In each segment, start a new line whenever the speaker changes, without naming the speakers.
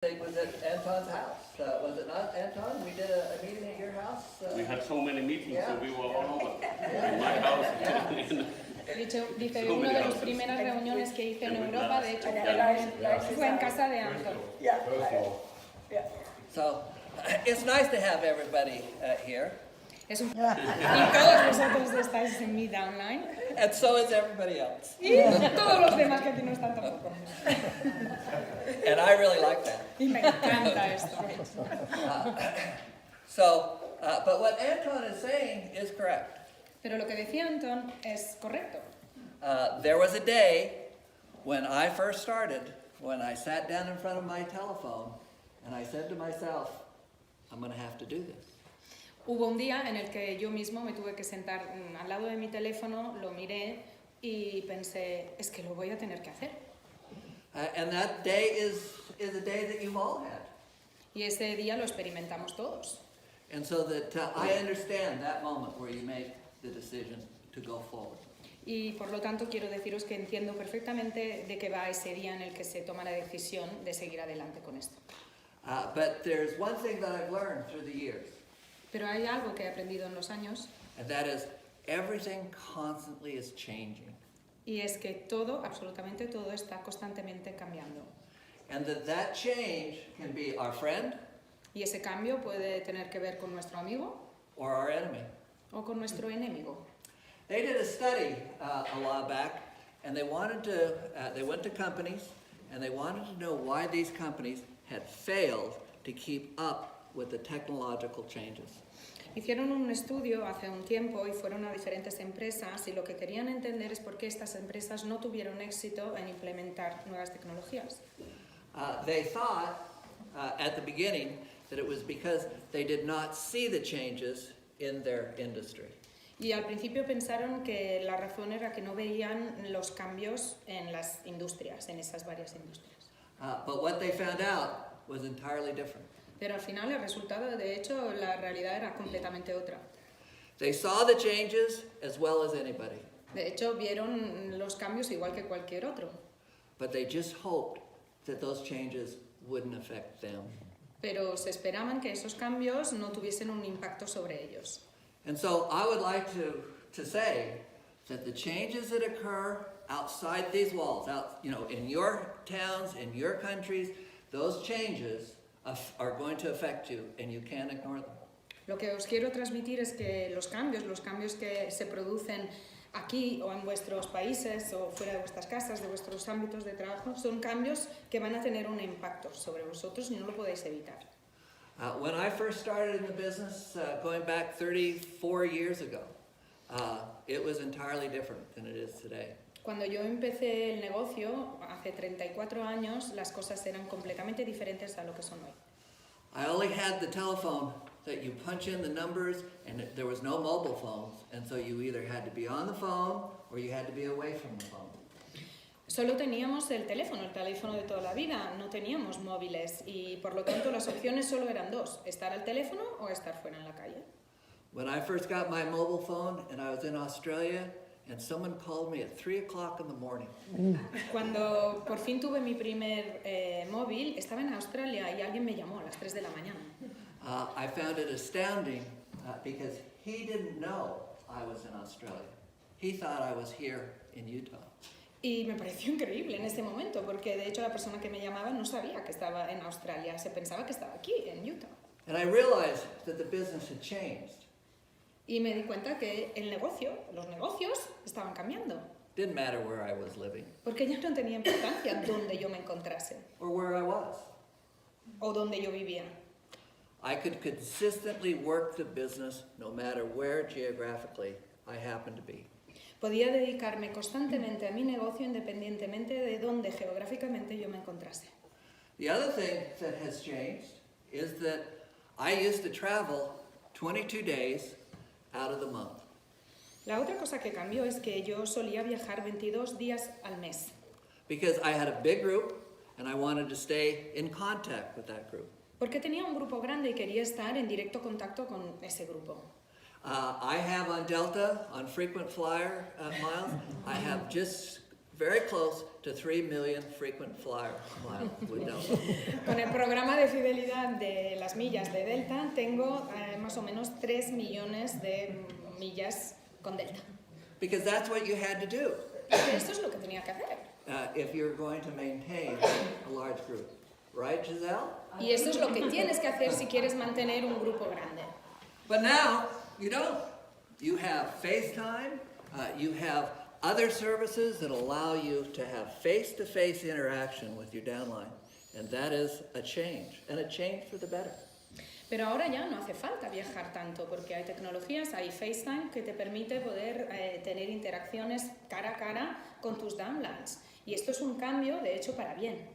It was at Anton's house, was it not, Anton? We did a meeting at your house?
We had so many meetings,
Yeah.
so we were all over. In my house.
Dice, una de las primeras reuniones que hice en Europa, de hecho, fue en casa de Anton.
So, it's nice to have everybody here,
Y todos vosotros estáis en vida online.
and so is everybody else.
Y todos los demás que aquí no están tampoco.
And I really like that.
Y me encanta esto.
But what Anton is saying is correct.
Pero lo que decía Anton es correcto.
There was a day when I first started, when I sat down in front of my telephone, and I said to myself, I'm going to have to do this.
Hubo un día en el que yo mismo me tuve que sentar al lado de mi teléfono, lo miré y pensé, es que lo voy a tener que hacer.
And that day is a day that you've all had.
Y ese día lo experimentamos todos.
And so that I understand that moment where you make the decision to go forward.
Y por lo tanto quiero deciros que entiendo perfectamente de qué va ese día en el que se toma la decisión de seguir adelante con esto.
But there's one thing that I've learned through the years,
Pero hay algo que he aprendido en los años
and that is everything constantly is changing.
y es que todo, absolutamente todo, está constantemente cambiando.
And that change can be our friend
Y ese cambio puede tener que ver con nuestro amigo
or our enemy.
o con nuestro enemigo.
They did a study a while back, and they went to companies, and they wanted to know why these companies had failed to keep up with the technological changes.
Hicieron un estudio hace un tiempo y fueron a diferentes empresas y lo que querían entender es por qué estas empresas no tuvieron éxito en implementar nuevas tecnologías.
They thought at the beginning that it was because they did not see the changes in their industry.
Y al principio pensaron que la razón era que no veían los cambios en las industrias, en esas varias industrias.
But what they found out was entirely different.
Pero al final el resultado, de hecho, la realidad era completamente otra.
They saw the changes as well as anybody,
De hecho, vieron los cambios igual que cualquier otro.
but they just hoped that those changes wouldn't affect them.
Pero se esperaban que esos cambios no tuviesen un impacto sobre ellos.
And so I would like to say that the changes that occur outside these walls, in your towns, in your countries, those changes are going to affect you, and you can't ignore them.
Lo que os quiero transmitir es que los cambios que se producen aquí o en vuestros países o fuera de vuestras casas, de vuestros ámbitos de trabajo, son cambios que van a tener un impacto sobre vosotros y no lo podéis evitar.
When I first started in the business, going back 34 years ago, it was entirely different than it is today.
Cuando yo empecé el negocio, hace 34 años, las cosas eran completamente diferentes a lo que son hoy.
I only had the telephone that you punch in the numbers, and there was no mobile phones, and so you either had to be on the phone or you had to be away from the phone.
Solo teníamos el teléfono de toda la vida, no teníamos móviles y por lo tanto las opciones solo eran dos, estar al teléfono o estar fuera en la calle.
When I first got my mobile phone and I was in Australia, and someone called me at 3 o'clock in the morning.
Cuando por fin tuve mi primer móvil, estaba en Australia y alguien me llamó a las 3 de la mañana.
I found it astounding because he didn't know I was in Australia. He thought I was here in Utah.
Y me pareció increíble en ese momento, porque de hecho la persona que me llamaba no sabía que estaba en Australia, se pensaba que estaba aquí, en Utah.
And I realized that the business had changed.
Y me di cuenta que los negocios estaban cambiando,
Didn't matter where I was living
porque ya no tenía importancia dónde yo me encontrase
or where I was.
o dónde yo vivía.
I could consistently work the business no matter where geographically I happened to be.
Podía dedicarme constantemente a mi negocio independientemente de dónde geográficamente yo me encontrase.
The other thing that has changed is that I used to travel 22 days out of the month.
La otra cosa que cambió es que yo solía viajar 22 días al mes,
Because I had a big group and I wanted to stay in contact with that group.
porque tenía un grupo grande y quería estar en directo contacto con ese grupo.
I have on Delta, on frequent flyer miles, I have just very close to 3 million frequent flyer miles with Delta.
Con el programa de fidelidad de las millas de Delta tengo más o menos 3 millones de millas con Delta.
Because that's what you had to do
Porque esto es lo que tenía que hacer.
if you're going to maintain a large group. Right, Giselle?
Y esto es lo que tienes que hacer si quieres mantener un grupo grande.
But now, you don't. You have FaceTime, you have other services that allow you to have face-to-face interaction with your downline. And that is a change, and a change for the better.
Pero ahora ya no hace falta viajar tanto porque hay tecnologías, hay FaceTime que te permite poder tener interacciones cara a cara con tus downlines. Y esto es un cambio, de hecho, para bien.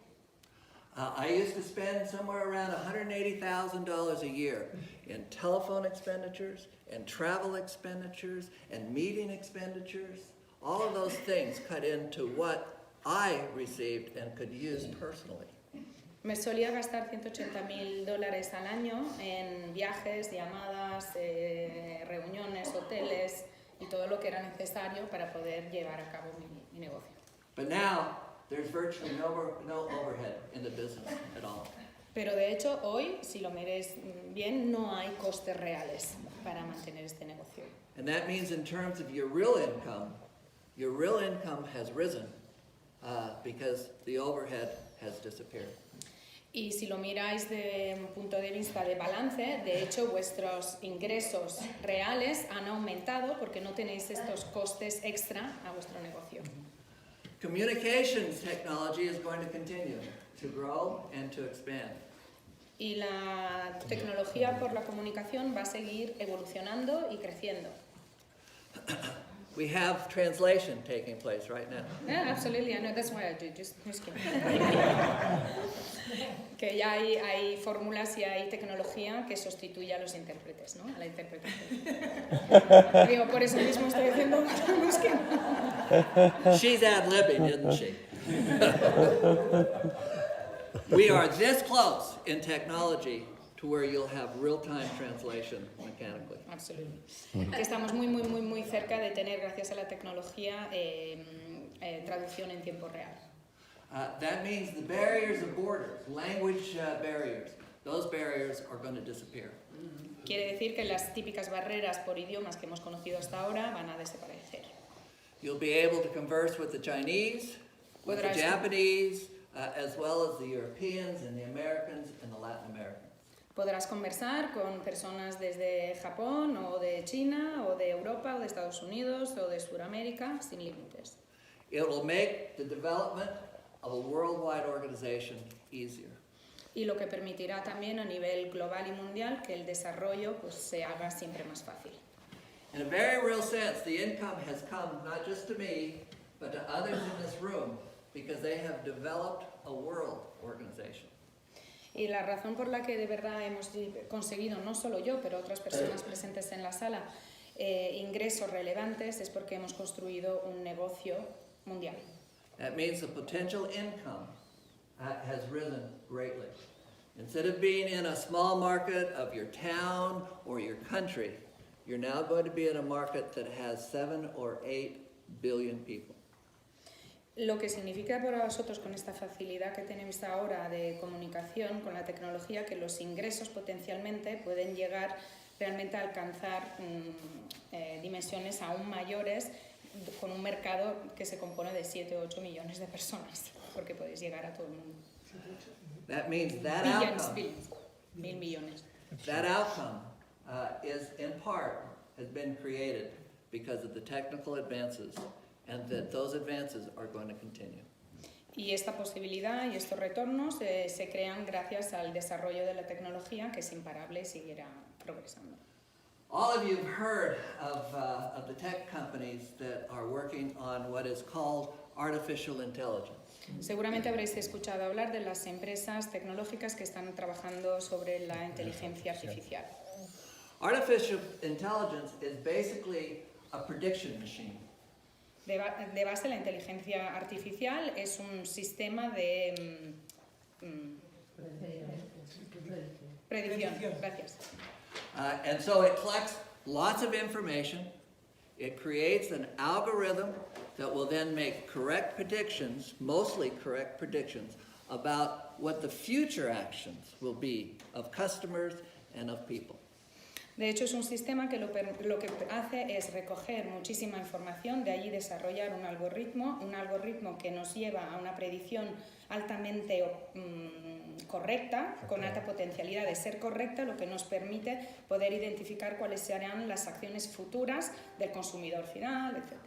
I used to spend somewhere around $180,000 a year in telephone expenditures, and travel expenditures, and meeting expenditures. All of those things cut into what I received and could use personally.
Me solía gastar $180,000 al año en viajes, llamadas, reuniones, hoteles y todo lo que era necesario para poder llevar a cabo mi negocio.
But now, there's virtually no overhead in the business at all.
Pero de hecho, hoy, si lo mires bien, no hay costes reales para mantener este negocio.
And that means in terms of your real income has risen because the overhead has disappeared.
Y si lo miráis de un punto de vista de balance, de hecho vuestros ingresos reales han aumentado porque no tenéis estos costes extra a vuestro negocio.
Communications technology is going to continue to grow and to expand.
Y la tecnología por la comunicación va a seguir evolucionando y creciendo.
We have translation taking place right now.
Yeah, absolutely. I know that's why I do. Just kidding. Que ya hay fórmulas y hay tecnología que sustituye a los intérpretes, ¿no? A la interpretación. Digo, por eso mismo estoy haciendo búsqueda.
She's ad-libbing, isn't she? We are this close in technology to where you'll have real-time translation mechanically.
Absolutely. Que estamos muy cerca de tener, gracias a la tecnología, traducción en tiempo real.
That means the barriers of borders, language barriers, those barriers are going to disappear.
Quiere decir que las típicas barreras por idiomas que hemos conocido hasta ahora van a desaparecer.
You'll be able to converse with the Chinese, with the Japanese, as well as the Europeans and the Americans and the Latin Americans.
Podrás conversar con personas desde Japón o de China o de Europa o de Estados Unidos o de Sudamérica sin límites.
It will make the development of a worldwide organization easier.
Y lo que permitirá también a nivel global y mundial que el desarrollo pues, se haga siempre más fácil.
In a very real sense, the income has come not just to me, but to others in this room because they have developed a world organization.
Y la razón por la que de verdad hemos conseguido, no solo yo, pero otras personas presentes en la sala, ingresos relevantes es porque hemos construido un negocio mundial.
That means the potential income has risen greatly. Instead of being in a small market of your town or your country, you're now going to be in a market that has 7 or 8 billion people.
Lo que significa para vosotros con esta facilidad que tenéis ahora de comunicación con la tecnología que los ingresos potencialmente pueden llegar realmente a alcanzar dimensiones aún mayores con un mercado que se compone de 7 o 8 millones de personas, porque podéis llegar a todo el mundo.
That means that
Billions,
outcome,
billions, 1.000 millones.
that outcome is in part has been created because of the technical advances and that those advances are going to continue.
Y esta posibilidad y estos retornos se crean gracias al desarrollo de la tecnología que es imparable y seguirá progresando.
All of you have heard of the tech companies that are working on what is called artificial intelligence.
Seguramente habréis escuchado hablar de las empresas tecnológicas que están trabajando sobre la inteligencia artificial.
Artificial intelligence is basically a prediction machine.
De base, la inteligencia artificial es un sistema de predicción. Gracias.
And so it collects lots of information It creates an algorithm that will then make correct predictions, mostly correct predictions, about what the future actions will be of customers and of people.
De hecho, es un sistema que lo que hace es recoger muchísima información, de allí desarrollar un algoritmo que nos lleva a una predicción altamente correcta, con alta potencialidad de ser correcta, lo que nos permite poder identificar cuáles serán las acciones futuras del consumidor final, etc.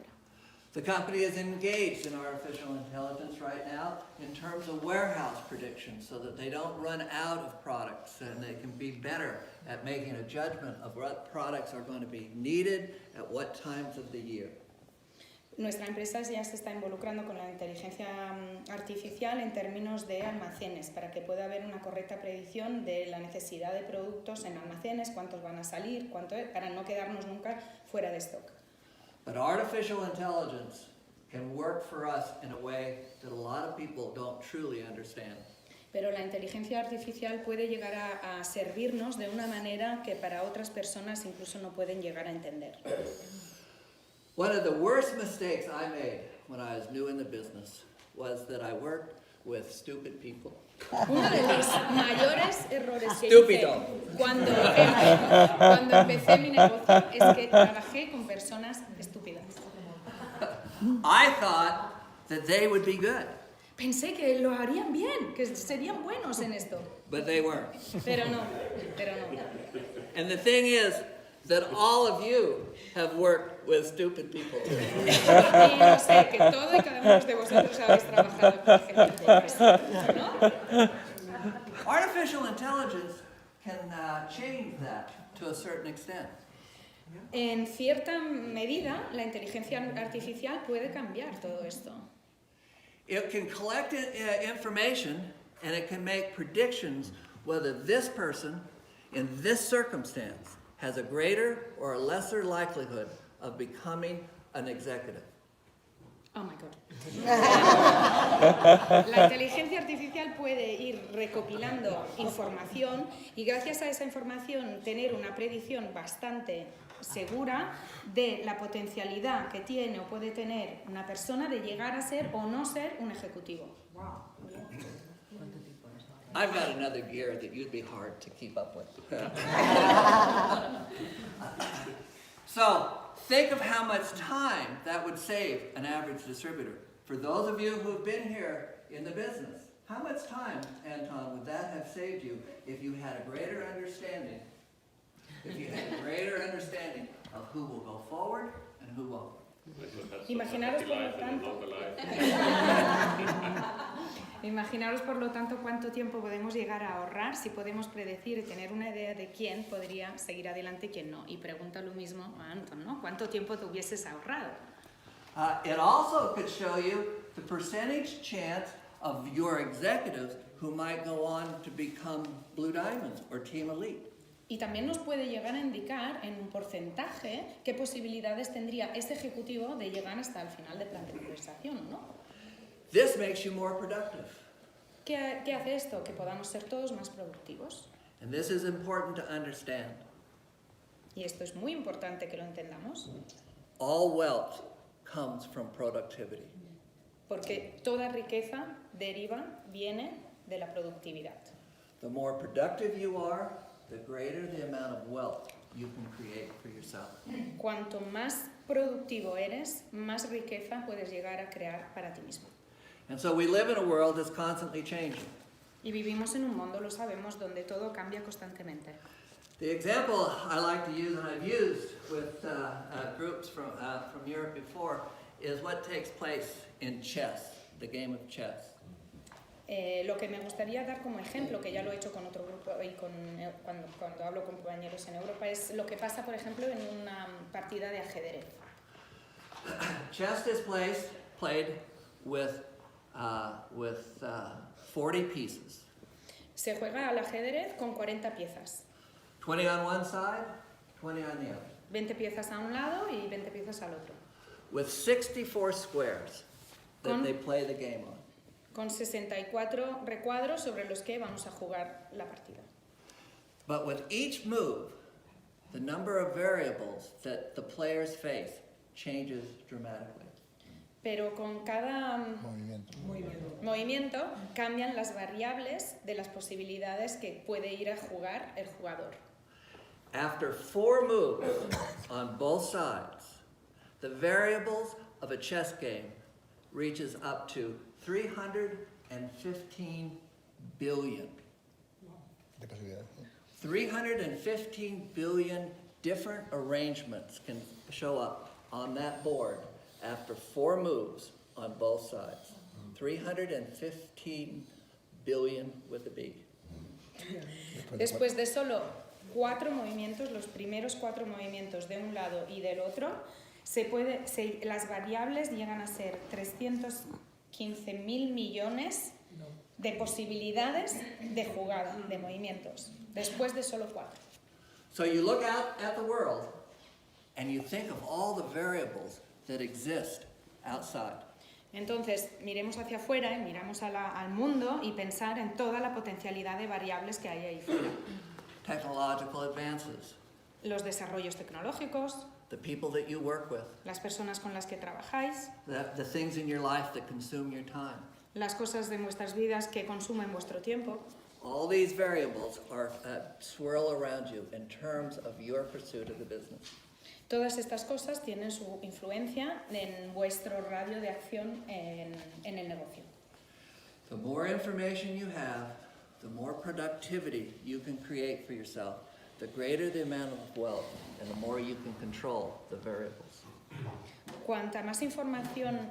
The company is engaged in artificial intelligence right now in terms of warehouse predictions so that they don't run out of products and they can be better at making a judgment of what products are going to be needed at what times of the year.
Nuestra empresa ya se está involucrando con la inteligencia artificial en términos de almacenes, para que pueda haber una correcta predicción de la necesidad de productos en almacenes, cuántos van a salir, para no quedarnos nunca fuera de stock.
But artificial intelligence can work for us in a way that a lot of people don't truly understand.
Pero la inteligencia artificial puede llegar a servirnos de una manera que para otras personas incluso no pueden llegar a entender.
One of the worst mistakes I made when I was new in the business was that I worked with stupid people.
Uno de los mayores errores que
Estúpido.
hice cuando empecé mi negocio es que trabajé con personas estúpidas.
I thought that they would be good,
Pensé que lo harían bien, que serían buenos en esto,
but they weren't.
pero no.
And the thing is that all of you have worked with stupid people.
Y lo sé, que todo y cada uno de vosotros habéis trabajado con gente estúpida, ¿no?
Artificial intelligence can change that to a certain extent.
En cierta medida, la inteligencia artificial puede cambiar todo esto.
It can collect information and it can make predictions whether this person in this circumstance has a greater or a lesser likelihood of becoming an executive.
Oh my God. La inteligencia artificial puede ir recopilando información y gracias a esa información tener una predicción bastante segura de la potencialidad que tiene o puede tener una persona de llegar a ser o no ser un ejecutivo.
I've got another gear that you'd be hard to keep up with. So, think of how much time that would save an average distributor. For those of you who have been here in the business, how much time, Anton, would that have saved you if you had a greater understanding? If you had a greater understanding of who will go forward and who won't.
Imaginaros por lo tanto cuánto tiempo podemos llegar a ahorrar si podemos predecir y tener una idea de quién podría seguir adelante y quién no. Y pregunta lo mismo a Anton, ¿no? ¿Cuánto tiempo te hubieses ahorrado?
It also could show you the percentage chance of your executives who might go on to become Blue Diamonds or Team Elite.
Y también nos puede llegar a indicar en un porcentaje qué posibilidades tendría ese ejecutivo de llegar hasta el final del plan de conversación, ¿no?
This makes you more productive.
¿Qué hace esto? Que podamos ser todos más productivos.
And this is important to understand.
Y esto es muy importante que lo entendamos.
All wealth comes from productivity.
Porque toda riqueza viene de la productividad.
The more productive you are, the greater the amount of wealth you can create for yourself.
Cuanto más productivo eres, más riqueza puedes llegar a crear para ti mismo.
And so we live in a world that's constantly changing.
Y vivimos en un mundo, lo sabemos, donde todo cambia constantemente.
The example I like to use, and I've used with groups from Europe before, is what takes place in chess, the game of chess.
Lo que me gustaría dar como ejemplo, que ya lo he hecho con otro grupo y cuando hablo con compañeros en Europa, es lo que pasa, por ejemplo, en una partida de ajedrez.
Chess is played with 40 pieces.
Se juega al ajedrez con 40 piezas.
20 on one side, 20 on the other.
20 piezas a un lado y 20 piezas al otro.
With 64 squares that they play the game on.
Con 64 recuadros sobre los que vamos a jugar la partida.
But with each move, the number of variables that the players face changes dramatically.
Pero con cada movimiento cambian las variables de las posibilidades que puede ir a jugar el jugador.
After 4 moves on both sides, the variables of a chess game reaches up to 315 billion.
De posibilidades.
315 billion different arrangements can show up on that board after 4 moves on both sides. 315 billion with a B.
Después de solo 4 movimientos, los primeros 4 movimientos de un lado y del otro, las variables llegan a ser 315.000 millones de posibilidades de jugada, de movimientos, después de solo 4.
So you look out at the world and you think of all the variables that exist outside.
Entonces, miremos hacia afuera y miramos al mundo y pensar en toda la potencialidad de variables que hay ahí fuera.
Technological advances,
Los desarrollos tecnológicos,
the people that you work with,
las personas con las que trabajáis,
the things in your life that consume your time.
las cosas de vuestras vidas que consumen vuestro tiempo.
All these variables are swirl around you in terms of your pursuit of the business.
Todas estas cosas tienen su influencia en vuestro radio de acción en el negocio.
The more information you have, the more productivity you can create for yourself, the greater the amount of wealth, and the more you can control the variables.
Cuanta más información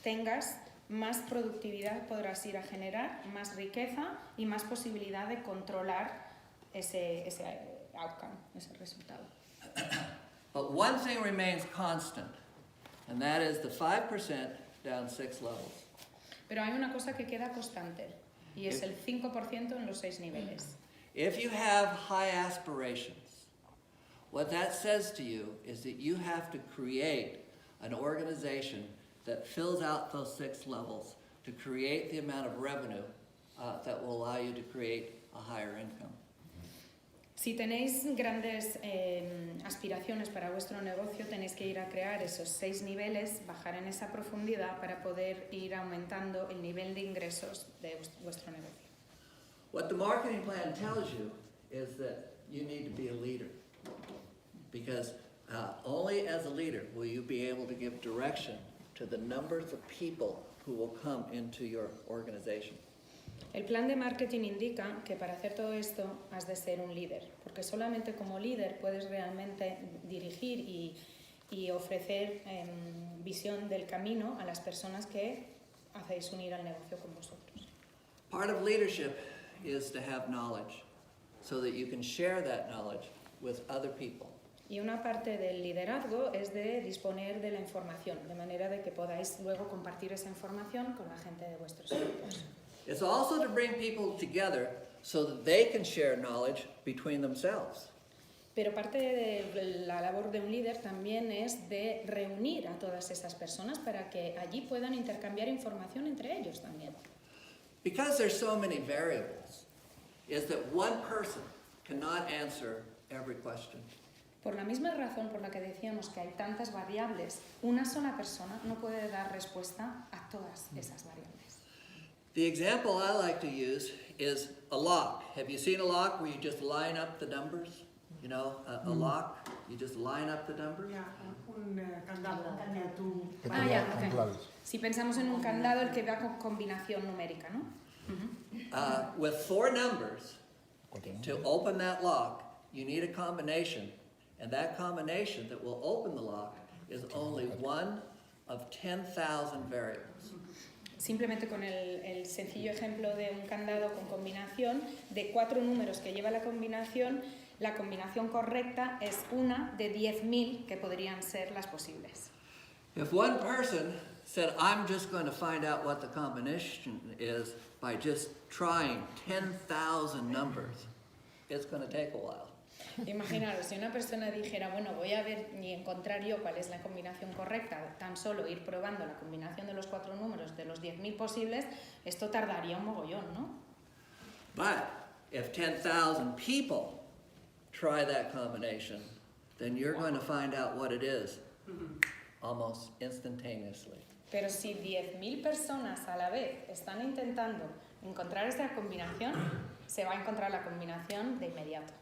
tengas, más productividad podrás ir a generar, más riqueza y más posibilidad de controlar ese outcome, ese resultado.
But one thing remains constant, and that is the 5% down 6 levels.
Pero hay una cosa que queda constante y es el 5% en los 6 niveles.
If you have high aspirations, what that says to you is that you have to create an organization that fills out those 6 levels to create the amount of revenue that will allow you to create a higher income.
Si tenéis grandes aspiraciones para vuestro negocio, tenéis que ir a crear esos 6 niveles, bajar en esa profundidad para poder ir aumentando el nivel de ingresos de vuestro negocio.
What the marketing plan tells you is that you need to be a leader, because only as a leader will you be able to give direction to the numbers of people who will come into your organization.
El plan de marketing indica que para hacer todo esto has de ser un líder, porque solamente como líder puedes realmente dirigir y ofrecer visión del camino a las personas que hacéis unir al negocio con vosotros.
Part of leadership is to have knowledge so that you can share that knowledge with other people.
Y una parte del liderazgo es de disponer de la información, de manera de que podáis luego compartir esa información con la gente de vuestros equipos.
It's also to bring people together so that they can share knowledge between themselves.
Pero parte de la labor de un líder también es de reunir a todas esas personas para que allí puedan intercambiar información entre ellos también.
Because there's so many variables, is that one person cannot answer every question.
Por la misma razón por la que decíamos que hay tantas variables, una sola persona no puede dar respuesta a todas esas variables.
The example I like to use is a lock. Have you seen a lock where you just line up the numbers? You know, a lock, you just line up the numbers?
Un candado que tú...
Que
Ah,
tenga
ya,
con
ok.
claves.
Si pensamos en un candado, el que va con combinación numérica, ¿no?
With 4 numbers,
Cuatro, ¿no?
to open that lock, you need a combination, and that combination that will open the lock is only one of 10,000 variables.
Simplemente con el sencillo ejemplo de un candado con combinación, de 4 números que lleva la combinación correcta es una de 10.000 que podrían ser las posibles.
If one person said, I'm just going to find out what the combination is by just trying 10,000 numbers, it's going to take a while.
Imaginaros, si una persona dijera, bueno, voy a ver y encontrar yo cuál es la combinación correcta, tan solo ir probando la combinación de los 4 números de los 10.000 posibles, esto tardaría un mogollón, ¿no?
But if 10,000 people try that combination, then you're going to find out what it is almost instantaneously.
Pero si 10.000 personas a la vez están intentando encontrar esta combinación, se va a encontrar la combinación de inmediato.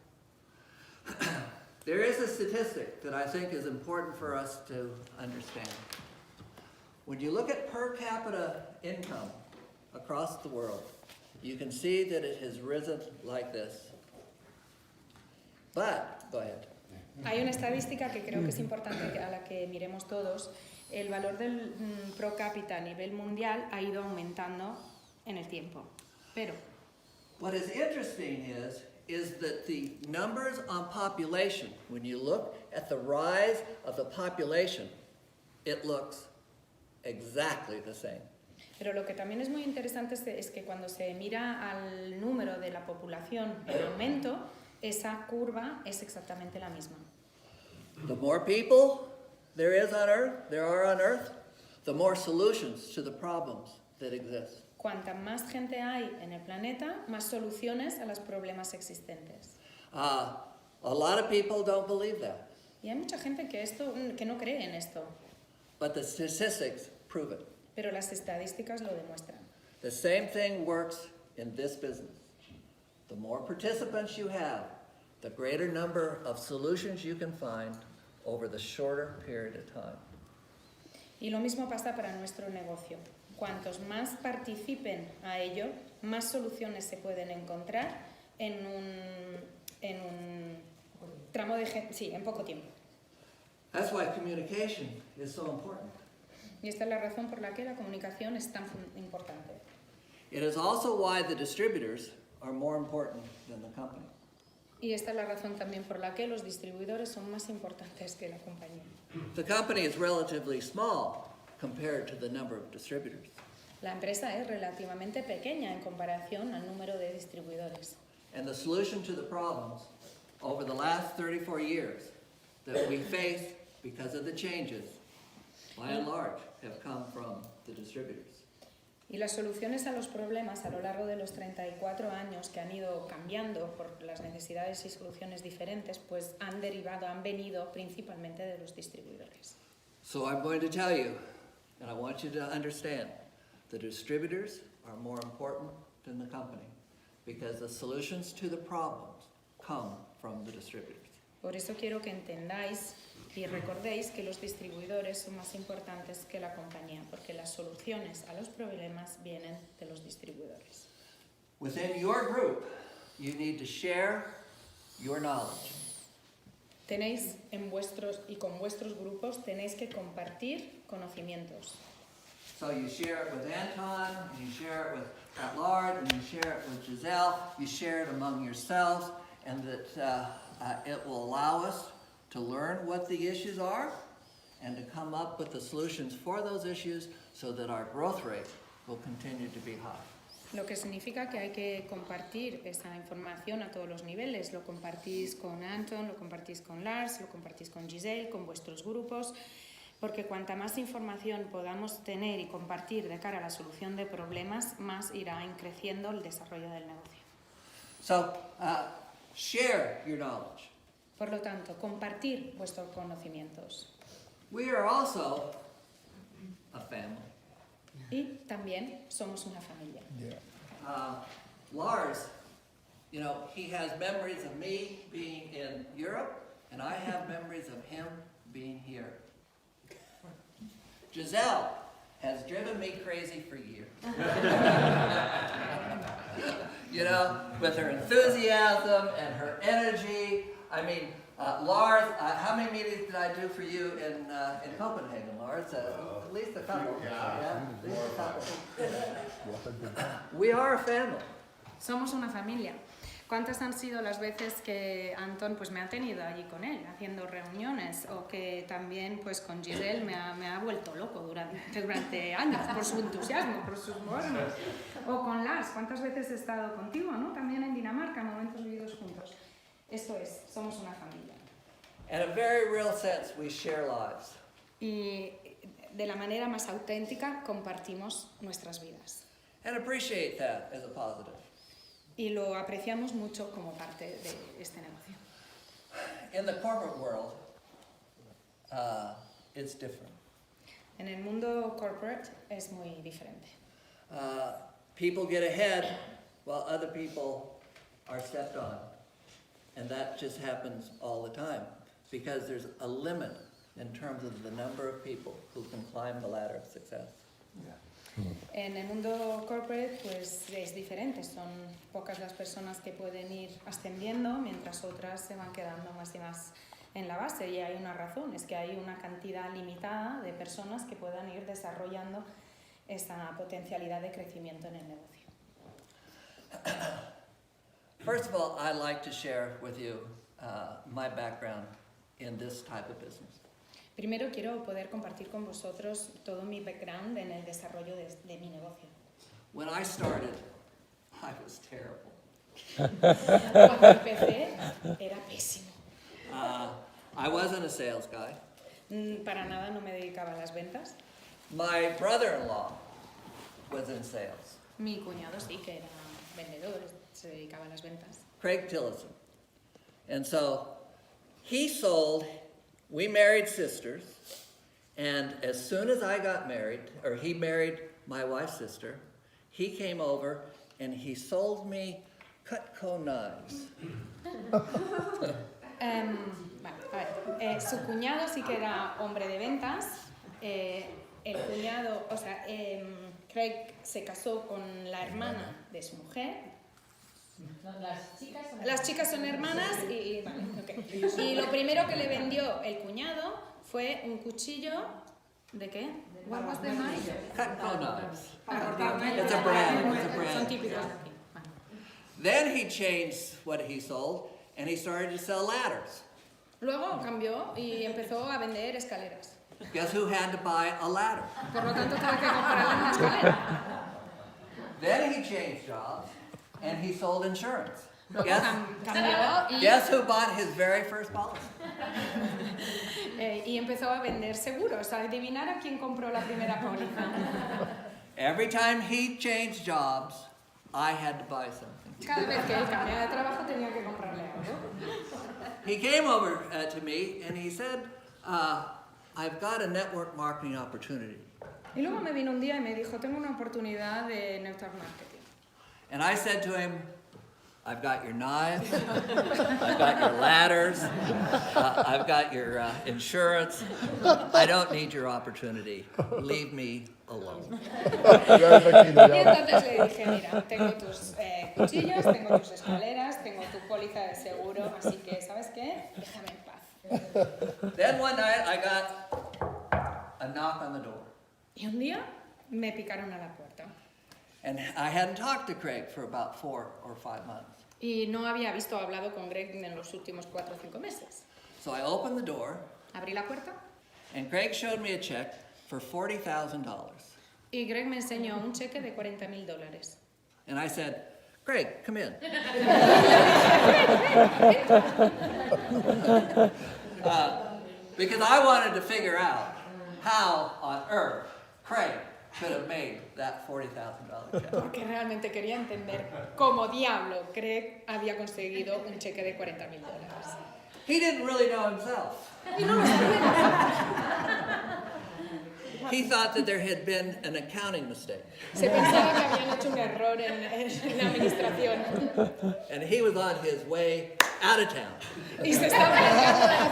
There is a statistic that I think is important for us to understand. When you look at per capita income across the world, you can see that it has risen like this. But, go ahead.
Hay una estadística que creo que es importante a la que miremos todos. El valor del pro cápita a nivel mundial ha ido aumentando en el tiempo. Pero
What is interesting is that the numbers on population, when you look at the rise of the population, it looks exactly the same.
Pero lo que también es muy interesante es que cuando se mira al número de la población en aumento, esa curva es exactamente la misma.
The more people there are on Earth, the more solutions to the problems that exist.
Cuanta más gente hay en el planeta, más soluciones a los problemas existentes.
A lot of people don't believe that,
Y hay mucha gente que no cree en esto,
but the statistics prove it.
pero las estadísticas lo demuestran.
The same thing works in this business. The more participants you have, the greater number of solutions you can find over the shorter period of time.
Y lo mismo pasa para nuestro negocio. Cuantos más participen a ello, más soluciones se pueden encontrar en un tramo de gente, sí, en poco tiempo.
That's why communication is so important.
Y esta es la razón por la que la comunicación es tan importante.
It is also why the distributors are more important than the company.
Y esta es la razón también por la que los distribuidores son más importantes que la compañía.
The company is relatively small compared to the number of distributors.
La empresa es relativamente pequeña en comparación al número de distribuidores.
And the solution to the problems over the last 34 years that we face because of the changes, by and large, have come from the distributors.
Y las soluciones a los problemas a lo largo de los 34 años que han ido cambiando por las necesidades y soluciones diferentes, pues han venido principalmente de los distribuidores.
So I'm going to tell you, and I want you to understand, the distributors are more important than the company because the solutions to the problems come from the distributors.
Por eso quiero que entendáis y recordéis que los distribuidores son más importantes que la compañía, porque las soluciones a los problemas vienen de los distribuidores.
Within your group, you need to share your knowledge.
Tenéis con vuestros grupos tenéis que compartir conocimientos.
So you share it with Anton, and you share it with Atlard, and you share it with Giselle, you share it among yourselves, and that it will allow us to learn what the issues are and to come up with the solutions for those issues so that our growth rate will continue to be high.
Lo que significa que hay que compartir esa información a todos los niveles. Lo compartís con Anton, lo compartís con Lars, lo compartís con Giselle, con vuestros grupos, porque cuanta más información podamos tener y compartir de cara a la solución de problemas, más irá creciendo el desarrollo del negocio.
So, share your knowledge.
Por lo tanto, compartir vuestros conocimientos.
We are also a family.
Y también somos una familia.
Yeah.
Lars, you know, he has memories of me being in Europe, and I have memories of him being here. Giselle has driven me crazy for years. You know, with her enthusiasm and her energy. I mean, Lars, how many meetings did I do for you in Copenhagen, Lars? At least a couple. Yeah, at least a couple. We are a family.
Somos una familia. ¿Cuántas han sido las veces que Anton pues, me ha tenido allí con él, haciendo reuniones? O que también pues, con Giselle me ha vuelto loco durante años por su entusiasmo, por sus formas. O con Lars, ¿cuántas veces he estado contigo, ¿no? También en Dinamarca, momentos vividos juntos. Eso es, somos una familia.
In a very real sense, we share lives.
Y de la manera más auténtica compartimos nuestras vidas.
And appreciate that as a positive.
Y lo apreciamos mucho como parte de este negocio.
In the corporate world, it's different.
En el mundo corporate es muy diferente.
People get ahead while other people are stepped on. And that just happens all the time because there's a limit in terms of the number of people who can climb the ladder of success.
En el mundo corporate pues es diferente, son pocas las personas que pueden ir ascendiendo mientras otras se van quedando más y más en la base, y hay una razón, es que hay una cantidad limitada de personas que puedan ir desarrollando esa potencialidad de crecimiento en el negocio.
First of all, I'd like to share with you my background in this type of business.
Primero quiero poder compartir con vosotros todo mi background en el desarrollo de mi negocio.
When I started, I was terrible.
Cuando empecé era pésimo.
I wasn't a sales guy.
Para nada no me dedicaba a las ventas.
My brother-in-law was in sales,
Mi cuñado sí que era vendedor, se dedicaba a las ventas.
Craig Tillison. And so he sold, we married sisters, and as soon as I got married, or he married my wife's sister, he came over and he sold me Cutco knives.
Su cuñado sí que era hombre de ventas. El cuñado, o sea, Craig se casó con la hermana de su mujer. Las chicas son hermanas y vale, okay. Y lo primero que le vendió el cuñado fue un cuchillo ¿de qué? What was the knife?
Cutco knives.
Para cortar una
It's a brand, it's a brand.
Son típicos de aquí. Vale.
Then he changed what he sold and he started to sell ladders.
Luego cambió y empezó a vender escaleras.
Guess who had to buy a ladder?
Por lo tanto, tuve que comprarle una escalera.
Then he changed jobs and he sold insurance.
Luego
Guess,
cambió y,
guess who bought his very first policy?
y empezó a vender seguros. Adivinar a quién compró la primera póliza.
Every time he changed jobs, I had to buy something.
Cada vez que él cambiaba de trabajo tenía que comprarle algo.
He came over to me and he said, I've got a network marketing opportunity.
Y luego me vino un día y me dijo, tengo una oportunidad de network marketing.
And I said to him, I've got your knives, I've got your ladders, I've got your insurance. I don't need your opportunity. Leave me alone.
Y entonces le dije, mira, tengo tus cuchillos, tengo tus escaleras, tengo tu póliza de seguro, así que, ¿sabes qué? Déjame en paz.
Then one night I got a knock on the door.
Y un día me picaron a la puerta.
And I hadn't talked to Craig for about 4 or 5 months.
Y no había visto o hablado con Greg en los últimos 4 o 5 meses.
So I opened the door,
Abrí la puerta
and Craig showed me a check for $40,000.
y Greg me enseñó un cheque de $40,000.
And I said, Craig, come in. Because I wanted to figure out how on earth Craig could have made that $40,000 check.
Porque realmente quería entender cómo diablo Greg había conseguido un cheque de $40,000.
He didn't really know himself.
Y no lo sabía.
He thought that there had been an accounting mistake.
Se pensaba que habían hecho un error en la administración.
And he was on his way out of town.
Y se estaba alejando de la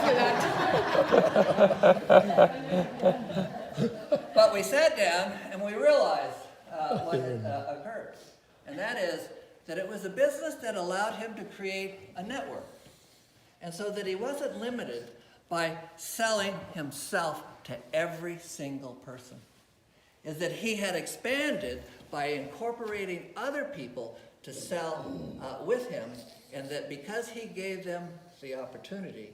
ciudad.
But we sat down and we realized what had occurred. And that is that it was a business that allowed him to create a network. And so that he wasn't limited by selling himself to every single person. Is that he had expanded by incorporating other people to sell with him, and that because he gave them the opportunity,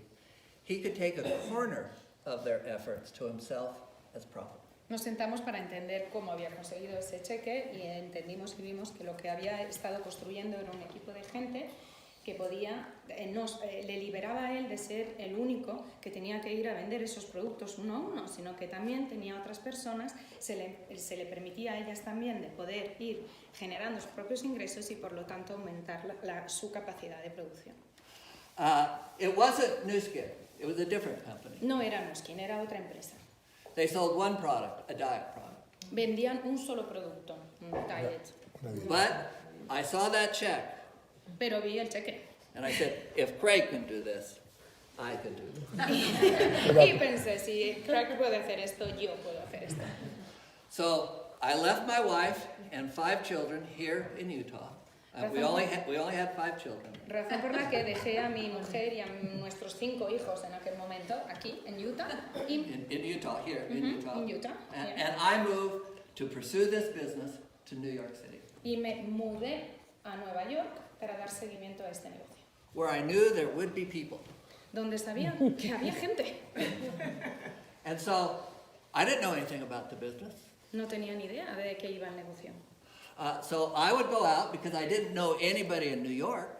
he could take a corner of their efforts to himself as profit.
Nos sentamos para entender cómo había conseguido ese cheque y entendimos y vimos que lo que había estado construyendo era un equipo de gente que podía, le liberaba a él de ser el único que tenía que ir a vender esos productos uno a uno, sino que también tenía otras personas, se le permitía a ellas también de poder ir generando sus propios ingresos y por lo tanto aumentar su capacidad de producción.
It wasn't Nu Skin, it was a different company.
No era Nuskin, era otra empresa.
They sold one product, a diet product.
Vendían un solo producto, un diet.
But I saw that check,
Pero vi el cheque.
and I said, if Craig can do this, I can do this.
Y pensé, si Craig puede hacer esto, yo puedo hacer esto.
So I left my wife and 5 children here in Utah. We only had 5 children.
Razón por la que dejé a mi mujer y a nuestros 5 hijos en aquel momento aquí en Utah y
In Utah, here in Utah.
in Utah,
And,
yeah.
and I moved to pursue this business to New York City,
Y me mudé a Nueva York para dar seguimiento a este negocio,
where I knew there would be people.
donde sabía que había gente.
And so I didn't know anything about the business.
No tenía ni idea de qué iba el negocio.
So I would go out because I didn't know anybody in New York.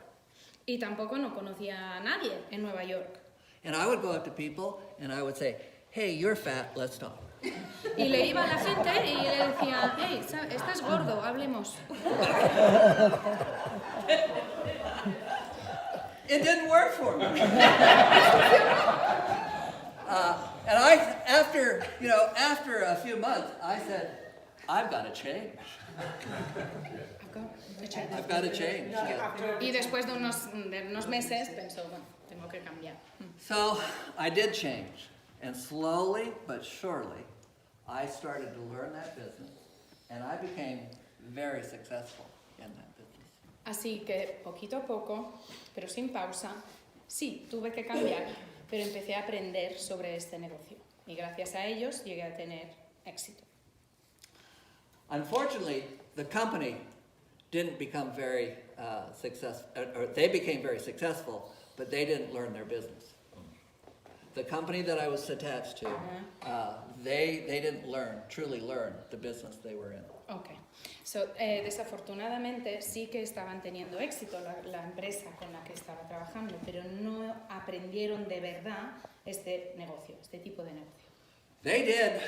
Y tampoco no conocía a nadie en Nueva York.
And I would go up to people and I would say, hey, you're fat, let's talk.
Y le iba a la gente y le decía, hey, estás gordo, hablemos.
It didn't work for me. And after a few months, I said, I've got to change. I've got to change.
Y después de unos meses pensó, bueno, tengo que cambiar.
So I did change. And slowly but surely, I started to learn that business. And I became very successful in that business.
Así que poquito a poco, pero sin pausa, sí, tuve que cambiar, pero empecé a aprender sobre este negocio. Y gracias a ellos llegué a tener éxito.
Unfortunately, the company didn't become very successful, or they became very successful, but they didn't learn their business. The company that I was attached to, they didn't truly learn the business they were in.
Ok. So, desafortunadamente sí que estaban teniendo éxito la empresa con la que estaba trabajando, pero no aprendieron de verdad este negocio, este tipo de negocio.
They did,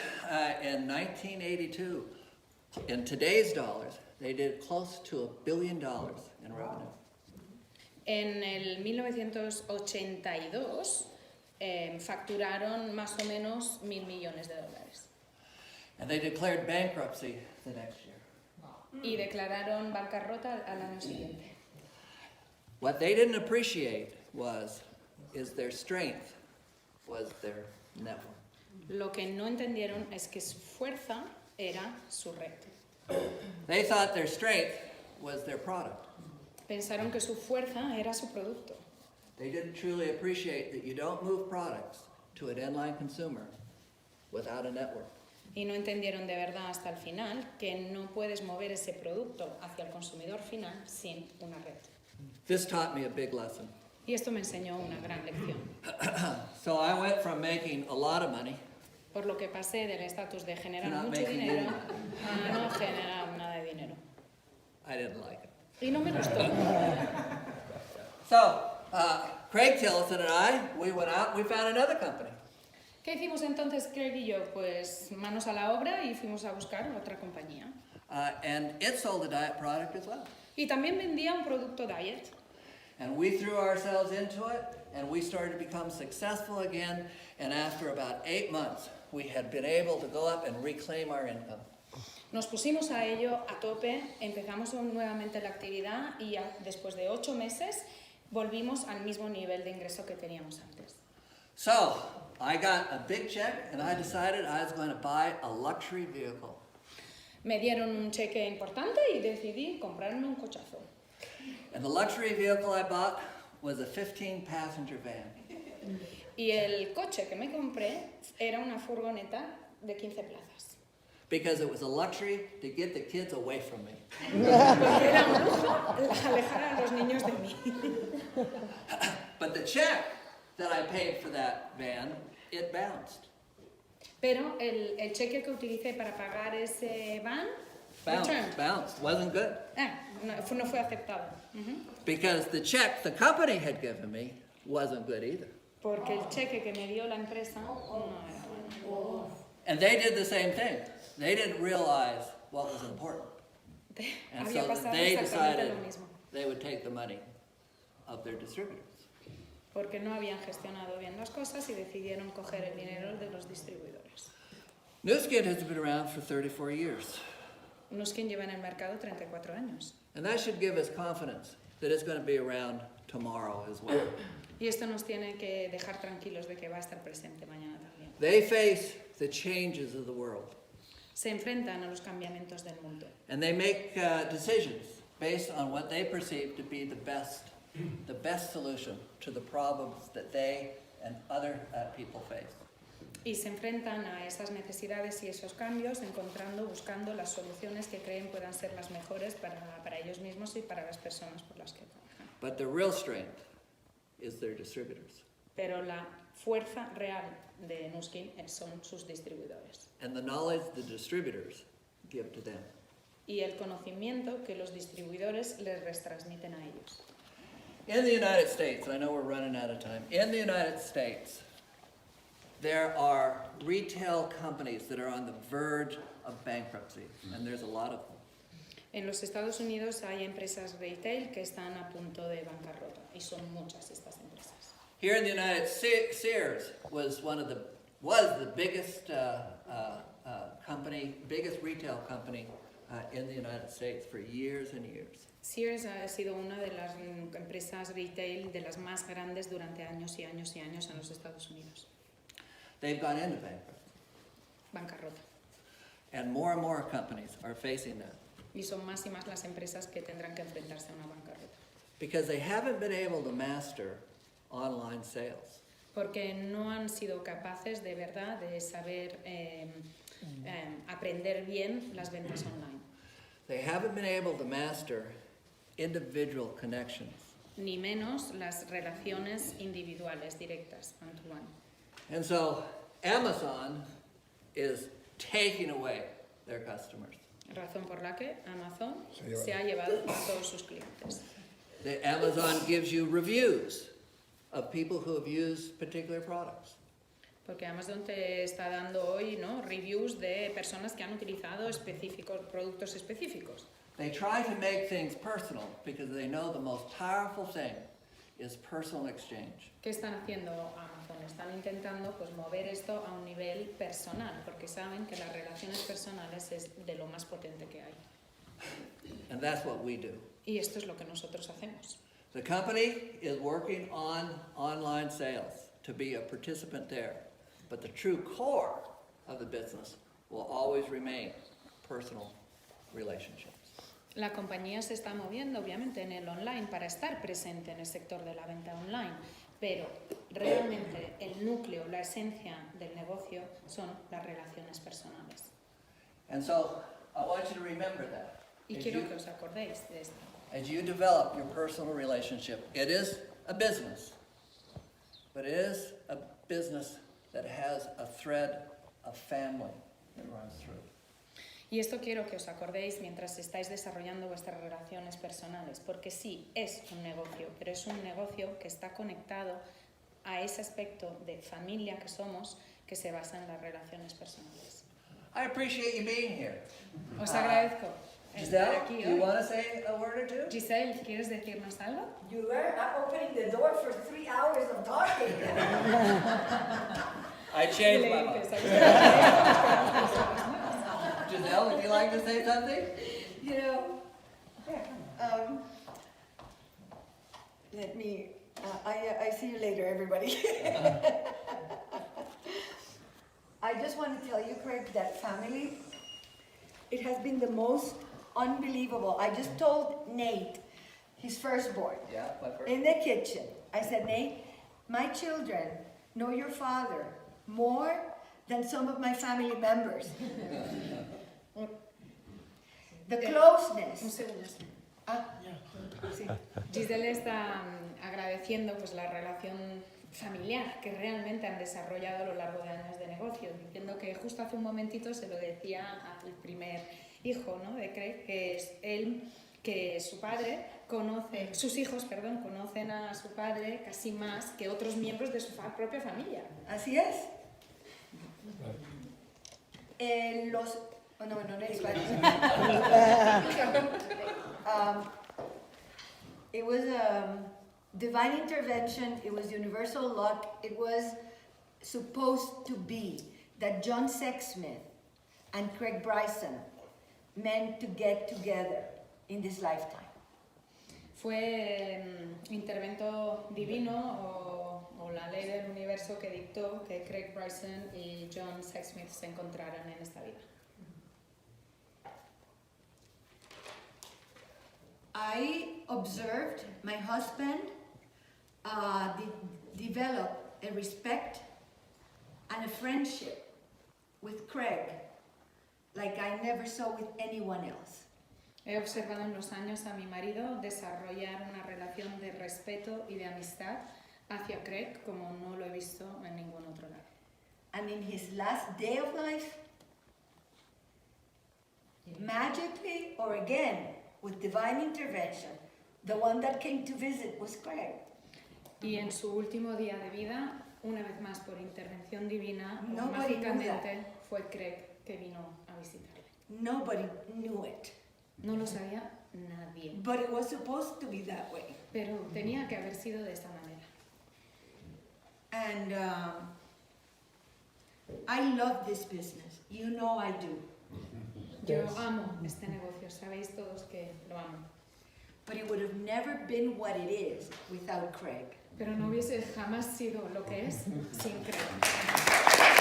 in 1982, in today's dollars, they did close to $1 billion in revenue.
En el 1982 facturaron más o menos $1.000 millones.
And they declared bankruptcy the next year.
Y declararon bancarrota al año siguiente.
What they didn't appreciate is their strength was their network.
Lo que no entendieron es que su fuerza era su red.
They thought their strength was their product.
Pensaron que su fuerza era su producto.
They didn't truly appreciate that you don't move products to an inline consumer without a network.
Y no entendieron de verdad hasta el final que no puedes mover ese producto hacia el consumidor final sin una red.
This taught me a big lesson.
Y esto me enseñó una gran lección.
So I went from making a lot of money
Por lo que pasé del estatus de generar
Not
mucho
making
dinero
any.
a no generar nada de dinero.
I didn't like it.
Y no me gustó.
So Craig Tillotson and I, we went out and we found another company.
¿Qué hicimos entonces Craig y yo? Pues manos a la obra y fuimos a buscar otra compañía.
And it sold a diet product as well.
Y también vendía un producto diet.
And we threw ourselves into it, and we started to become successful again. And after about 8 months, we had been able to go up and reclaim our income.
Nos pusimos a ello a tope, empezamos nuevamente la actividad y después de 8 meses volvimos al mismo nivel de ingreso que teníamos antes.
So I got a big check, and I decided I was going to buy a luxury vehicle.
Me dieron un cheque importante y decidí comprarme un cochazo.
And the luxury vehicle I bought was a 15-passenger van.
Y el coche que me compré era una furgoneta de 15 plazas.
Because it was a luxury to get the kids away from me.
Porque era un lujo alejar a los niños de mí.
But the check that I paid for that van, it bounced.
Pero el cheque que utilicé para pagar ese van returned.
Bounced, wasn't good.
No fue aceptado.
Because the check the company had given me wasn't good either.
Porque el cheque que me dio la empresa no era bueno.
And they did the same thing. They didn't realize what was important. And
Había
so
pasado
they
exactamente
decided
lo mismo.
they would take the money of their distributors.
Porque no habían gestionado bien las cosas y decidieron coger el dinero de los distribuidores.
Nu Skin has been around for 34 years.
Nu Skin lleva en el mercado 34 años.
And that should give us confidence that it's going to be around tomorrow as well.
Y esto nos tiene que dejar tranquilos de que va a estar presente mañana también.
They face the changes of the world.
Se enfrentan a los cambiamientos del mundo.
And they make decisions based on what they perceive to be the best solution to the problems that they and other people face.
Y se enfrentan a esas necesidades y esos cambios, buscando las soluciones que creen puedan ser las mejores para ellos mismos y para las personas por las que trabajan.
But the real strength is their distributors.
Pero la fuerza real de Nu Skin son sus distribuidores.
And the knowledge the distributors give to them.
Y el conocimiento que los distribuidores les retransmiten a ellos.
In the United States, I know we're running out of time. In the United States, there are retail companies that are on the verge of bankruptcy, and there's a lot of them.
En los Estados Unidos hay empresas retail que están a punto de bancarrota, y son muchas estas empresas.
Here in the United States, Sears was the biggest biggest retail company in the United States for years and years.
Sears ha sido una de las empresas retail de las más grandes durante años y años y años en los Estados Unidos.
They've gone into bankruptcy,
Bancarrota.
and more companies are facing that
Y son más y más las empresas que tendrán que enfrentarse a una bancarrota.
because they haven't been able to master online sales.
Porque no han sido capaces de verdad de saber aprender bien las ventas online.
They haven't been able to master individual connections.
Ni menos las relaciones individuales directas, one-to-one.
And so Amazon is taking away their customers.
Razón por la que Amazon
Se
se ha llevado a todos sus clientes.
The Amazon gives you reviews of people who have used particular products.
Porque Amazon te está dando hoy, ¿no?, reviews de personas que han utilizado productos específicos.
They try to make things personal because they know the most powerful thing is personal exchange.
¿Qué están haciendo Amazon? Están intentando pues mover esto a un nivel personal, porque saben que las relaciones personales es de lo más potente que hay.
And that's what we do.
Y esto es lo que nosotros hacemos.
The company is working on online sales to be a participant there, but the true core of the business will always remain personal relationships.
La compañía se está moviendo obviamente en el online para estar presente en el sector de la venta online, pero realmente el núcleo, la esencia del negocio son las relaciones personales.
And so I want you to remember that.
Y quiero que os acordéis de esto.
As you develop your personal relationship, it is a business, but it is a business that has a thread of family that runs through it.
Y esto quiero que os acordéis mientras estáis desarrollando vuestras relaciones personales, porque sí, es un negocio, pero es un negocio que está conectado a ese aspecto de familia que somos, que se basa en las relaciones personales.
I appreciate you being here.
Os agradezco estar
Giselle,
aquí
do you
hoy.
want to say a word or two?
Giselle, ¿quieres decirnos algo?
You were opening the door for 3 hours of talking.
I changed my
Le
mind.
empezó a-
Giselle, would you like to say something?
You know, let me, I see you later, everybody. I just want to tell you, Craig, that family, it has been the most unbelievable. I just told Nate, his firstborn,
Yeah, my first.
in the kitchen, I said, Nate, my children know your father more than some of my family members. The
Un
closeness.
segundo.
Ah, sí.
Giselle está agradeciendo pues la relación familiar que realmente han desarrollado a lo largo de años de negocio, diciendo que justo hace un momentito se lo decía al primer hijo, ¿no?, de Craig, que es él, que su padre conoce, sus hijos, perdón, conocen a su padre casi más que otros miembros de su propia familia.
Así es. No, es claro. It was divine intervention, it was universal luck, it was supposed to be that John Sexsmith and Craig Bryson meant to get together in this lifetime?
Fue intervento divino o la ley del universo que dictó que Craig Bryson y John Sexsmith se encontraran en esta vida.
I observed my husband develop a respect and a friendship with Craig like I never saw with anyone else.
He observado en los años a mi marido desarrollar una relación de respeto y de amistad hacia Craig como no lo he visto en ningún otro lado.
And in his last day of life, magically or again with divine intervention, the one that came to visit was Craig.
Y en su último día de vida, una vez más por intervención divina, o
Nobody knew
mágicamente fue Craig que vino a visitarle.
Nobody knew it,
No lo sabía nadie,
but it was supposed to be that way.
pero tenía que haber sido de esta manera.
And I love this business. You know I do.
Yo amo este negocio, sabéis todos que lo amo.
But it would have never been what it is without Craig.
Pero no hubiese jamás sido lo que es sin Craig.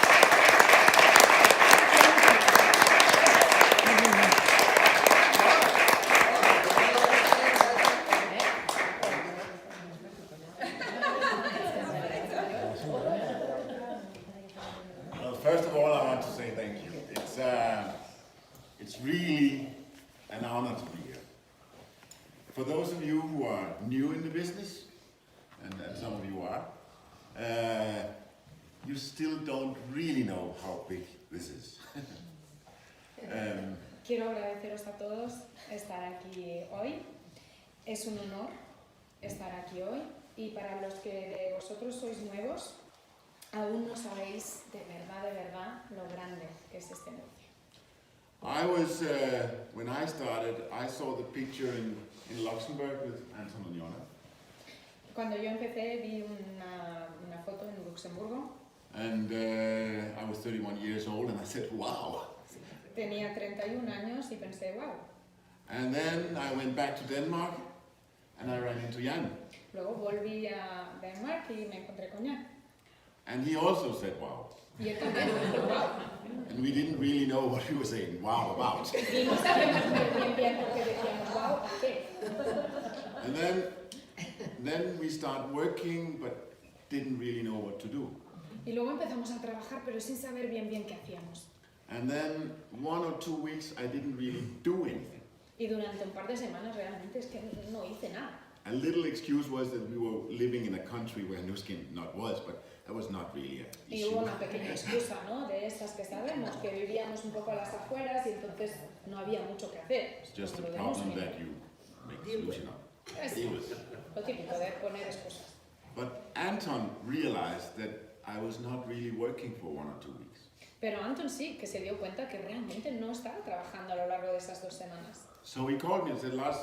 Well, first of all, I want to say thank you. It's really an honor to be here. For those of you who are new in the business, and some of you are, you still don't really know how big this is.
Quiero agradeceros a todos estar aquí hoy. Es un honor estar aquí hoy y para los que de vosotros sois nuevos, aún no sabéis de verdad lo grande que es este negocio.
I was, when I started, I saw the picture in Luxembourg with Anton and Jonna.
Cuando yo empecé vi una foto en Luxemburgo.
And I was 31 years old and I said, wow.
Tenía 31 años y pensé, wow.
And then I went back to Denmark and I ran into Jan.
Luego volví a Denmark y me encontré con Jan.
And he also said, wow.
Y él también dijo, wow.
And we didn't really know what he was saying, wow, about.
Y no sabíamos bien por qué decíamos, wow, ¿a qué?
And then we started working, but didn't really know what to do.
Y luego empezamos a trabajar, pero sin saber bien qué hacíamos.
And then 1 or 2 weeks, I didn't really do anything.
Y durante un par de semanas realmente es que no hice nada.
A little excuse was that we were living in a country where Nu Skin not was, but that was not really an
Y
issue.
hubo una pequeña excusa, ¿no? De estas que sabemos, que vivíamos un poco a las afueras y entonces no había mucho que hacer.
It's just a
Como lo de
problem
música.
that you make a solution of.
Es
Deal with it.
lo típico de poner excusas.
But Anton realized that I was not really working for 1 or 2 weeks.
Pero Anton sí, que se dio cuenta que realmente no estaba trabajando a lo largo de esas 2 semanas.
So he called me and said, Lars,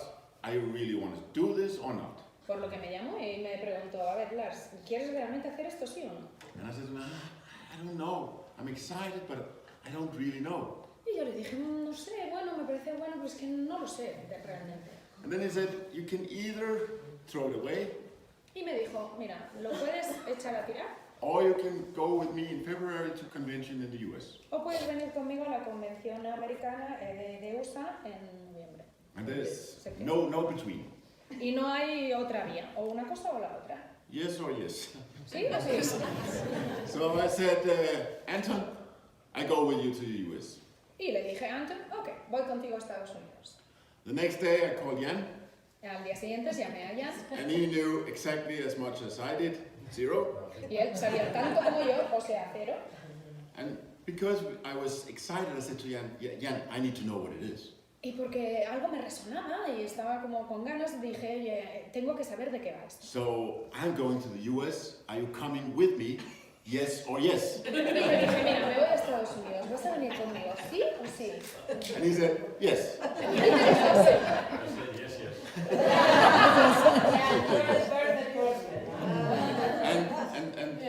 I really want to do this or not?
Por lo que me llamó y me preguntó, a ver, Lars, ¿quieres realmente hacer esto sí o no?
And I said, I don't know. I'm excited, but I don't really know.
Y yo le dije, no sé, bueno, me parece bueno, pero es que no lo sé realmente.
And then he said, you can either throw it away,
Y me dijo, mira, lo puedes echar a tirar
or you can go with me in February to convention in the US.
o puedes venir conmigo a la convención americana de USA en noviembre.
And there is no between.
Y no hay otra vía, o una cosa o la otra.
Yes or yes.
¿Sí o sí?
So I said, Anton, I go with you to the US.
Y le dije a Anton, ok, voy contigo a Estados Unidos.
The next day I called Jan,
Al día siguiente llamé a Jan
and he knew exactly as much as I did, 0.
y él sabía tanto como yo, o sea, 0.
And because I was excited, I said to Jan, Jan, I need to know what it is.
Y porque algo me resonaba y estaba como con ganas, dije, oye, tengo que saber de qué va esto.
So I'm going to the US. Are you coming with me? Yes or yes?
Y le dije, mira, me voy a Estados Unidos, ¿vas a venir conmigo? ¿Sí o sí?
And he said, yes.
Y me dijo, sí.
Yes, yes.
And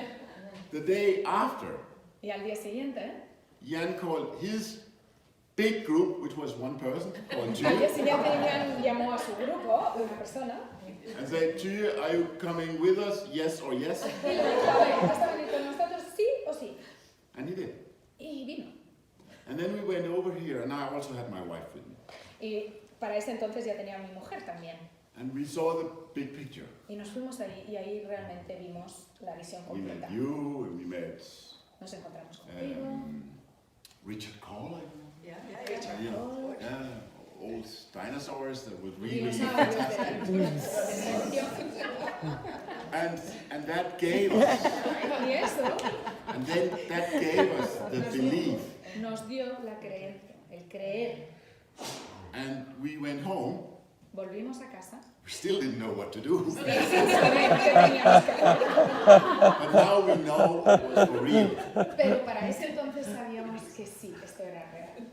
the day after,
Y al día siguiente,
Jan called his big group, which was one person called
Al día
Thuy,
siguiente llamó a su grupo, una persona,
and said, Thuy, are you coming with us, yes or yes?
y le dijo, a ver, ¿vas a venir con nosotros, sí o sí?
And he did.
Y vino.
And then we went over here, and I also had my wife with me.
Y para ese entonces ya tenía a mi mujer también.
And we saw the big picture.
Y nos fuimos ahí y ahí realmente vimos la visión
We met
completa.
you, and we met
Nos encontramos contigo.
Richard Cole,
Richard
you know,
Cole,
old dinosaurs that would really
dinosaurios de demencio.
and that gave us,
Y eso
and then that gave us the belief.
nos dio la creencia, el creer.
And we went home.
Volvimos a casa.
We still didn't know what to do,
Sin saber qué teníamos que hacer.
but now we know it was for real.
Pero para ese entonces sabíamos que sí, esto era real.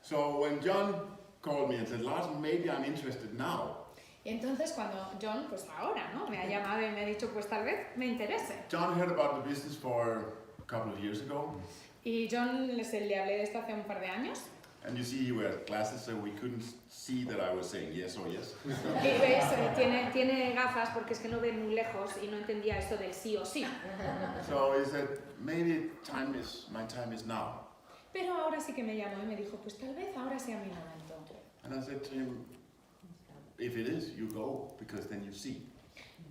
So when John called me and said, Lars, maybe I'm interested now,
Y entonces cuando John, pues ahora, ¿no? Me ha llamado y me ha dicho, pues tal vez me interese.
John heard about the business for a couple of years ago,
Y John le hablé de esto hace un par de años.
and you see he wears glasses, so we couldn't see that I was saying yes or yes.
Y veis, tiene gafas porque es que no ve muy lejos y no entendía esto del sí o sí.
So he said, maybe my time is now.
Pero ahora sí que me llamó y me dijo, pues tal vez ahora sea mi momento.
And I said to him, if it is, you go, because then you see.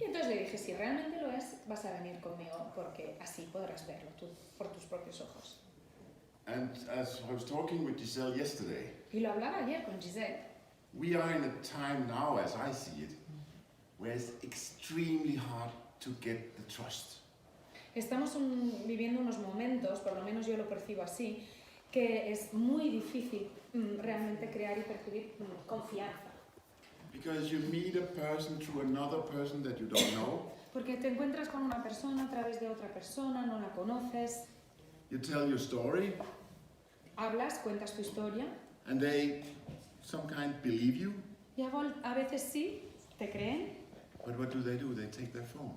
Y entonces le dije, si realmente lo es, vas a venir conmigo porque así podrás verlo tú, por tus propios ojos.
And as I was talking with Giselle yesterday,
Y lo hablaba ayer con Giselle.
we are in a time now, as I see it, where it's extremely hard to get the trust.
Estamos viviendo unos momentos, por lo menos yo lo percibo así, que es muy difícil realmente crear y percibir confianza.
Because you meet a person through another person that you don't know,
Porque te encuentras con una persona a través de otra persona, no la conoces,
you tell your story,
hablas, cuentas tu historia,
and they some kind believe you,
y a veces sí, te creen,
but what do? They take their phone.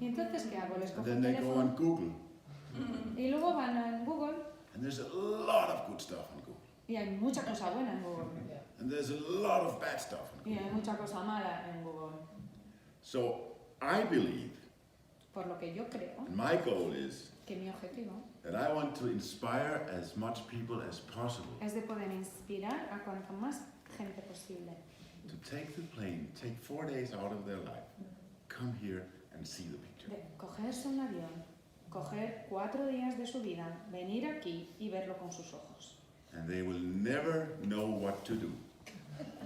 y entonces ¿qué hago? Les
And
cojo
then
el
they go on
teléfono
Google,
y luego van a Google
and there's a lot of good stuff on Google.
y hay mucha cosa buena en Google
And there's a lot of bad stuff on
y
Google.
hay mucha cosa mala en Google.
So I believe,
Por lo que yo creo
and my goal is,
que mi objetivo
that I want to inspire as much people as possible
es de poder inspirar a cuanta más gente posible.
to take the plane, take 4 days out of their life, come here and see the picture.
De cogerse un avión, coger 4 días de su vida, venir aquí y verlo con sus ojos.
And they will never know what to do,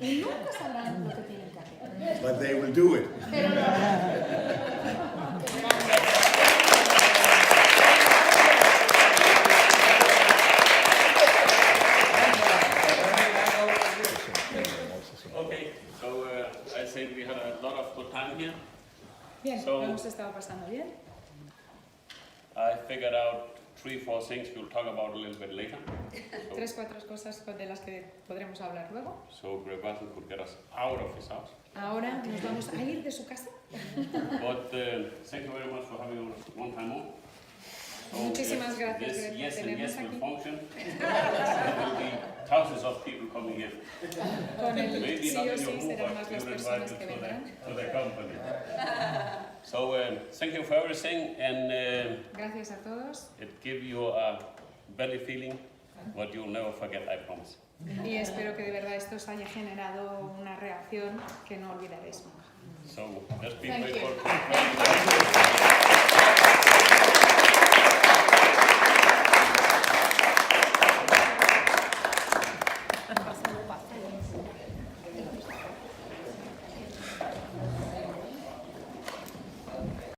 Y nunca sabrán lo que tienen que hacer.
but they will do it.
Pero lo harán.
Okay, so I said we had a lot of good time here.
Bien,
So-
lo hemos estado pasando bien.
I figured out 3-4 things we'll talk about a little bit later.
3-4 cosas de las que podremos hablar luego.
So Bryson could get us out of his house.
Ahora nos vamos a ir de su casa.
But thank you very much for having us one time more. So
Muchísimas gracias
this
por
yes and
tenernos
yes will
aquí.
function. There will be thousands of people coming here.
Con el
Maybe
sí
not
o
in your
sí
group,
serán
but
más las
you're
personas
invited
que
to
vendrán.
the company. So thank you for everything, and
Gracias a todos
it gives you a belly feeling, what you'll never forget, I promise.
y espero que de verdad esto os haya generado una reacción que no olvidaréis nunca.
So let's be
Thank you.
grateful.